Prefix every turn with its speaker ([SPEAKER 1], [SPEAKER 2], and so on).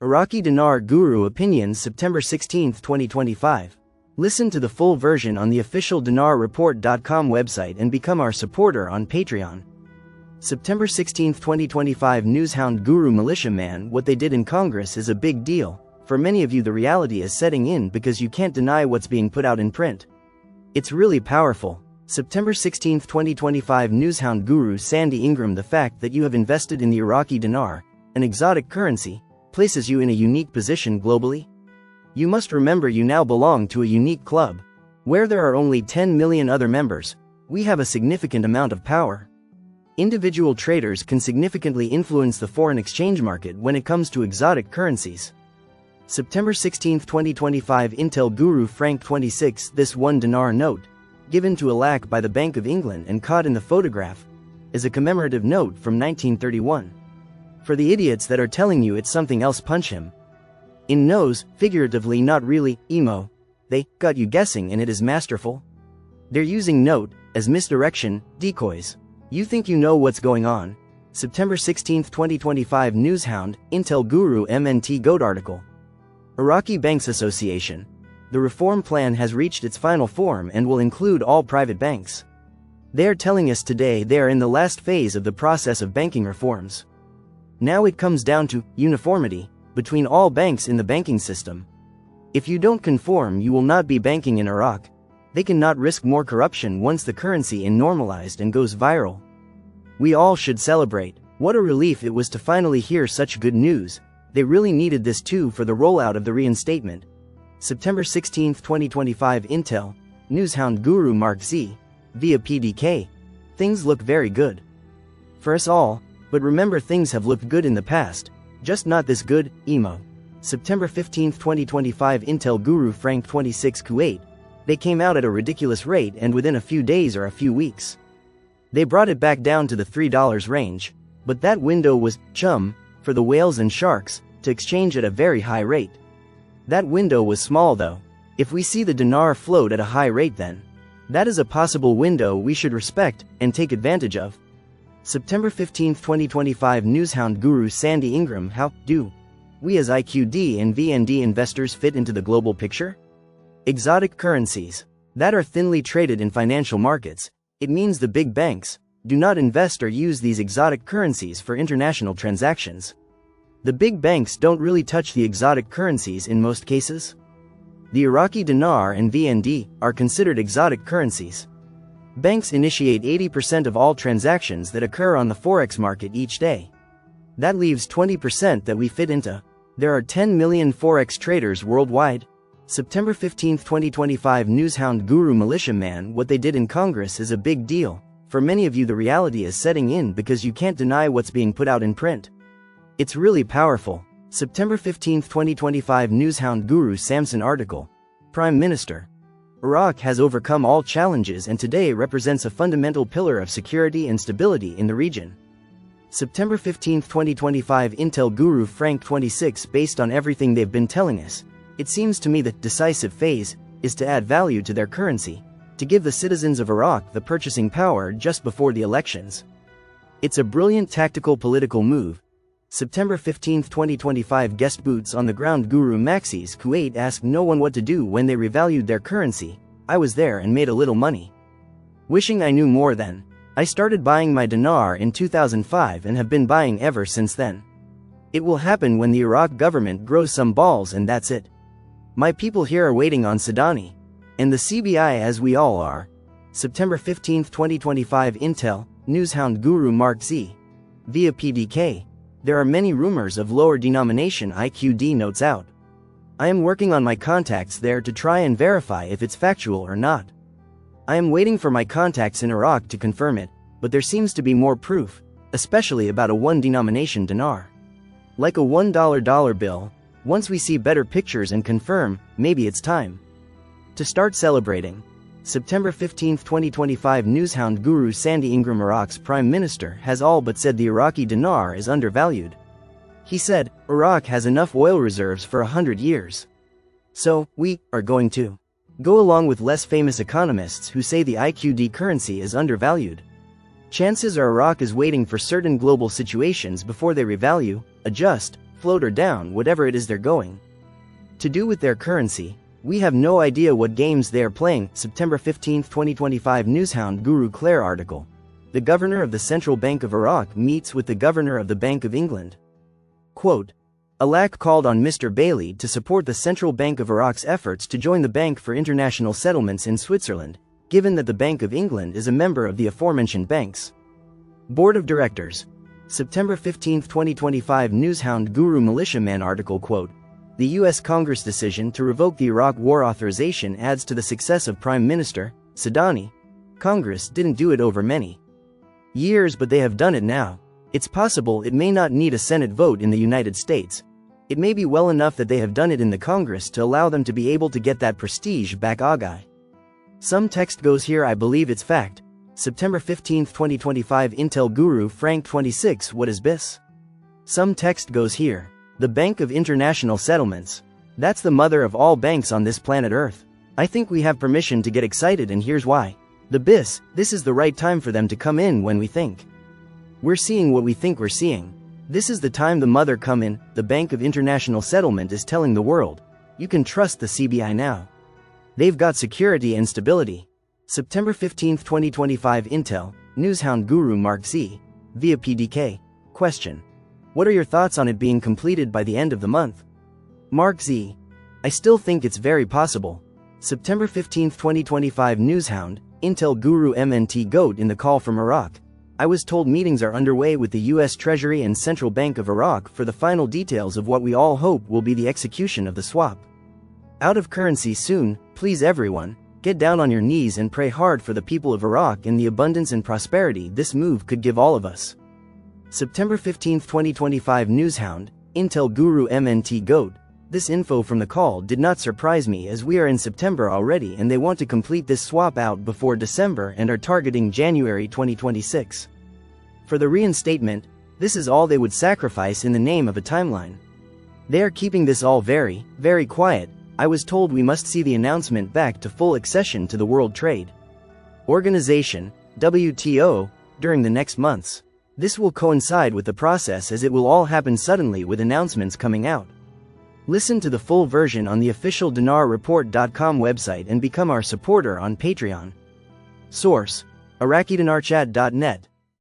[SPEAKER 1] Iraqi Dinar Guru Opinions September 16, 2025. Listen to the full version on the official dinarreport.com website and become our supporter on Patreon. September 16, 2025 Newshound Guru Militiaman. What they did in Congress is a big deal. For many of you, the reality is setting in because you can't deny what's being put out in print. It's really powerful. September 16, 2025 Newshound Guru Sandy Ingram. The fact that you have invested in the Iraqi dinar, an exotic currency, places you in a unique position globally. You must remember you now belong to a unique club. Where there are only 10 million other members, we have a significant amount of power. Individual traders can significantly influence the foreign exchange market when it comes to exotic currencies. September 16, 2025 Intel Guru Frank 26. This $1 dinar note, given to Iraq by the Bank of England and caught in the photograph, is a commemorative note from 1931. For the idiots that are telling you it's something else, punch him in nose, figuratively, not really, emo. They got you guessing, and it is masterful. They're using note as misdirection, decoys. You think you know what's going on. September 16, 2025 Newshound, Intel Guru MNT Goat article. Iraqi Banks Association. The reform plan has reached its final form and will include all private banks. They are telling us today they are in the last phase of the process of banking reforms. Now it comes down to uniformity between all banks in the banking system. If you don't conform, you will not be banking in Iraq. They cannot risk more corruption once the currency is normalized and goes viral. We all should celebrate. What a relief it was to finally hear such good news. They really needed this too for the rollout of the reinstatement. September 16, 2025 Intel, Newshound Guru Mark Z. Via PDK. Things look very good for us all, but remember, things have looked good in the past, just not this good, emo. September 15, 2025 Intel Guru Frank 26 Kuwait. They came out at a ridiculous rate, and within a few days or a few weeks, they brought it back down to the $3 range, but that window was chum for the whales and sharks to exchange at a very high rate. That window was small though. If we see the dinar float at a high rate, then that is a possible window we should respect and take advantage of. September 15, 2025 Newshound Guru Sandy Ingram. How do we as IQD and VND investors fit into the global picture? Exotic currencies that are thinly traded in financial markets. It means the big banks do not invest or use these exotic currencies for international transactions. The big banks don't really touch the exotic currencies in most cases. The Iraqi dinar and VND are considered exotic currencies. Banks initiate 80% of all transactions that occur on the forex market each day. That leaves 20% that we fit into. There are 10 million forex traders worldwide. September 15, 2025 Newshound Guru Militiaman. What they did in Congress is a big deal. For many of you, the reality is setting in because you can't deny what's being put out in print. It's really powerful. September 15, 2025 Newshound Guru Samson article. Prime Minister. Iraq has overcome all challenges and today represents a fundamental pillar of security and stability in the region. September 15, 2025 Intel Guru Frank 26. Based on everything they've been telling us, it seems to me the decisive phase is to add value to their currency, to give the citizens of Iraq the purchasing power just before the elections. It's a brilliant tactical political move. September 15, 2025 Guest boots on the ground. Guru Maxis Kuwait asked no one what to do when they revalued their currency. I was there and made a little money. Wishing I knew more then. I started buying my dinar in 2005 and have been buying ever since then. It will happen when the Iraq government grows some balls, and that's it. My people here are waiting on Sadani and the CBI, as we all are. September 15, 2025 Intel, Newshound Guru Mark Z. Via PDK. There are many rumors of lower denomination IQD notes out. I am working on my contacts there to try and verify if it's factual or not. I am waiting for my contacts in Iraq to confirm it, but there seems to be more proof, especially about a one denomination dinar. Like a $1 bill. Once we see better pictures and confirm, maybe it's time to start celebrating. September 15, 2025 Newshound Guru Sandy Ingram. Iraq's Prime Minister has all but said the Iraqi dinar is undervalued. He said, Iraq has enough oil reserves for 100 years. So, we are going to go along with less famous economists who say the IQD currency is undervalued. Chances are Iraq is waiting for certain global situations before they revalue, adjust, explode or down whatever it is they're going to do with their currency. We have no idea what games they are playing. September 15, 2025 Newshound Guru Claire article. The governor of the Central Bank of Iraq meets with the governor of the Bank of England. Quote, Iraq called on Mr. Bailey to support the Central Bank of Iraq's efforts to join the Bank for International Settlements in Switzerland, given that the Bank of England is a member of the aforementioned banks. Board of Directors. September 15, 2025 Newshound Guru Militiaman article. Quote, the U.S. Congress decision to revoke the Iraq war authorization adds to the success of Prime Minister Sadani. Congress didn't do it over many years, but they have done it now. It's possible it may not need a Senate vote in the United States. It may be well enough that they have done it in the Congress to allow them to be able to get that prestige back. Agai. Some text goes here. I believe it's fact. September 15, 2025 Intel Guru Frank 26 What is BIS? Some text goes here. The Bank of International Settlements. That's the mother of all banks on this planet Earth. I think we have permission to get excited, and here's why. The BIS, this is the right time for them to come in when we think we're seeing what we think we're seeing. This is the time the mother come in. The Bank of International Settlement is telling the world, you can trust the CBI now. They've got security and stability. September 15, 2025 Intel, Newshound Guru Mark Z. Via PDK. Question. What are your thoughts on it being completed by the end of the month? Mark Z. I still think it's very possible. September 15, 2025 Newshound, Intel Guru MNT Goat in the call from Iraq. I was told meetings are underway with the U.S. Treasury and Central Bank of Iraq for the final details of what we all hope will be the execution of the swap out of currency soon. Please everyone, get down on your knees and pray hard for the people of Iraq and the abundance and prosperity this move could give all of us. September 15, 2025 Newshound, Intel Guru MNT Goat. This info from the call did not surprise me, as we are in September already and they want to complete this swap out before December and are targeting January 2026. For the reinstatement, this is all they would sacrifice in the name of a timeline. They are keeping this all very, very quiet. I was told we must see the announcement back to full accession to the World Trade Organization, WTO, during the next months. This will coincide with the process, as it will all happen suddenly with announcements coming out. Listen to the full version on the official dinarreport.com website and become our supporter on Patreon. Source: IraqiDinarChat.net.